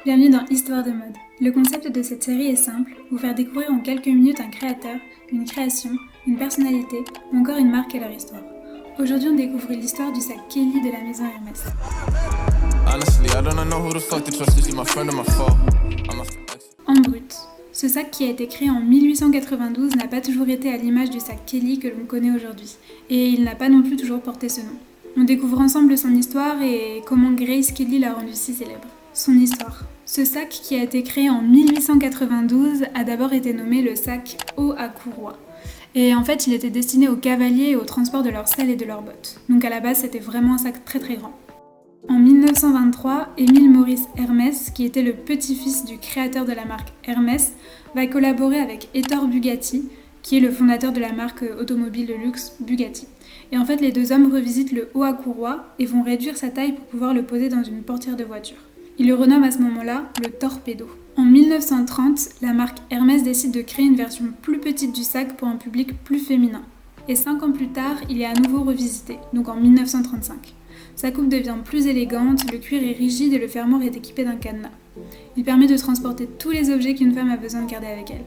Bienvenue dans Histoire de mode. Le concept de cette série est simple, vous faire découvrir en quelques minutes un créateur, une création, une personnalité ou encore une marque et leur histoire. Aujourd'hui, on découvre l'histoire du sac Kelly de la maison Hermès. En brut, ce sac qui a été créé en 1892 n'a pas toujours été à l'image du sac Kelly que l'on connaît aujourd'hui, et il n'a pas non plus toujours porté ce nom. On découvre ensemble son histoire et comment Grace Kelly l'a rendu si célèbre. Son histoire. Ce sac qui a été créé en 1892 a d'abord été nommé le sac haut à courroie. Et en fait, il était destiné aux cavaliers et au transport de leurs selles et de leurs bottes. Donc à la base, c'était vraiment un sac très très grand. En 1923, Émile Maurice Hermès, qui était le petit-fils du créateur de la marque Hermès, va collaborer avec Ettore Bugatti, qui est le fondateur de la marque automobile de luxe Bugatti. Et en fait, les deux hommes revisitent le haut à courroie et vont réduire sa taille pour pouvoir le poser dans une portière de voiture. Ils le renomment à ce moment-là le Torpedo. En 1930, la marque Hermès décide de créer une version plus petite du sac pour un public plus féminin. Et 5 ans plus tard, il est à nouveau revisité, donc en 1935. Sa coupe devient plus élégante, le cuir est rigide et le fermoir est équipé d'un cadenas. Il permet de transporter tous les objets qu'une femme a besoin de garder avec elle.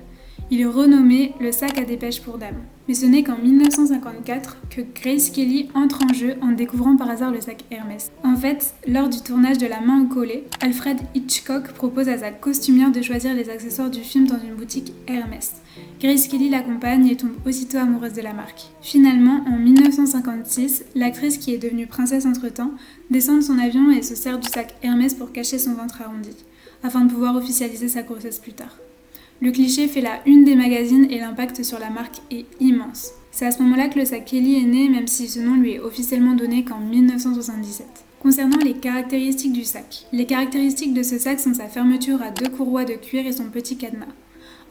Il est renommé le sac à dépêche pour dames. Mais ce n'est qu'en 1954 que Grace Kelly entre en jeu en découvrant par hasard le sac Hermès. En fait, lors du tournage de La main au collet, Alfred Hitchcock propose à sa costumière de choisir les accessoires du film dans une boutique Hermès. Grace Kelly l'accompagne et tombe aussitôt amoureuse de la marque. Finalement, en 1956, l'actrice qui est devenue princesse entre-temps descend de son avion et se sert du sac Hermès pour cacher son ventre arrondi, afin de pouvoir officialiser sa grossesse plus tard. Le cliché fait la une des magazines et l'impact sur la marque est immense. C'est à ce moment-là que le sac Kelly est né, même si ce nom lui est officiellement donné qu'en 1977. Concernant les caractéristiques du sac. Les caractéristiques de ce sac sont sa fermeture à 2 courroies de cuir et son petit cadenas.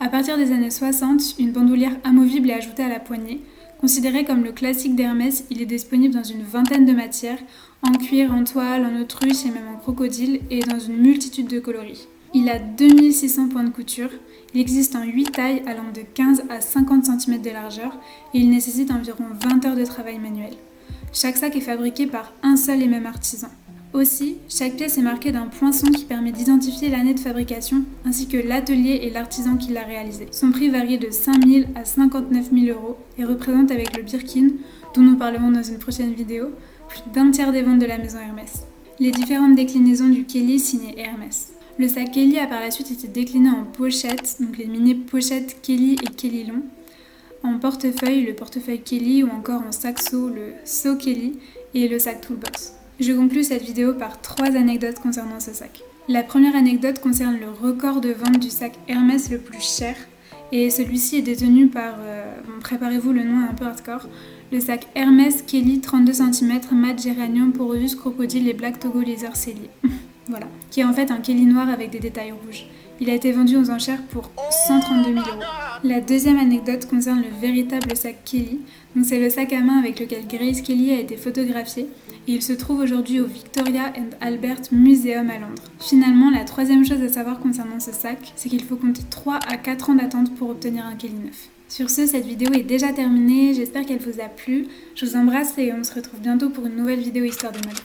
À partir des années 60, une bandoulière amovible est ajoutée à la poignée. Considéré comme le classique d'Hermès, il est disponible dans une vingtaine de matières, en cuir, en toile, en autruche et même en crocodile, et dans une multitude de coloris. Il a 2600 points de couture, il existe en 8 tailles allant de 15 à 50 cm de largeur et il nécessite environ 20 heures de travail manuel. Chaque sac est fabriqué par un seul et même artisan. Aussi, chaque pièce est marquée d'un poinçon qui permet d'identifier l'année de fabrication ainsi que l'atelier et l'artisan qui l'a réalisé. Son prix varie de 5 000 à 59 000 euros et représente avec le Birkin, dont nous parlerons dans une prochaine vidéo, plus d'un tiers des ventes de la maison Hermès. Les différentes déclinaisons du Kelly signé Hermès. Le sac Kelly a par la suite été décliné en pochettes, donc les mini-pochettes Kelly et Kelly long, en portefeuille, le portefeuille Kelly, ou encore en sac seau, le seau Kelly, et le sac Toolbox. Je conclue cette vidéo par 3 anecdotes concernant ce sac. La première anecdote concerne le record de vente du sac Hermès le plus cher, et celui-ci est détenu par, préparez-vous le nom un peu hardcore, le sac Hermès Kelly 32 cm mat géranium porous crocodile et black Togo laser cellier. Voilà, qui est en fait un Kelly noir avec des détails rouges. Il a été vendu aux enchères pour 132 000 euros. La deuxième anecdote concerne le véritable sac Kelly. Donc c'est le sac à main avec lequel Grace Kelly a été photographiée et il se trouve aujourd'hui au Victoria and Albert Museum à Londres. Finalement, la troisième chose à savoir concernant ce sac, c'est qu'il faut compter 3 à 4 ans d'attente pour obtenir un Kelly neuf. Sur ce, cette vidéo est déjà terminée, j'espère qu'elle vous a plu. Je vous embrasse et on se retrouve bientôt pour une nouvelle vidéo Histoire de mode.